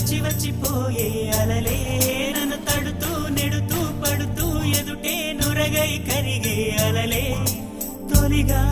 వచ్చి వచ్చిపోయే అలలే నన్ను తడుతూ నెడుతూ పడుతూ ఎదుటే నురగై కరిగే అలలే తొలిగా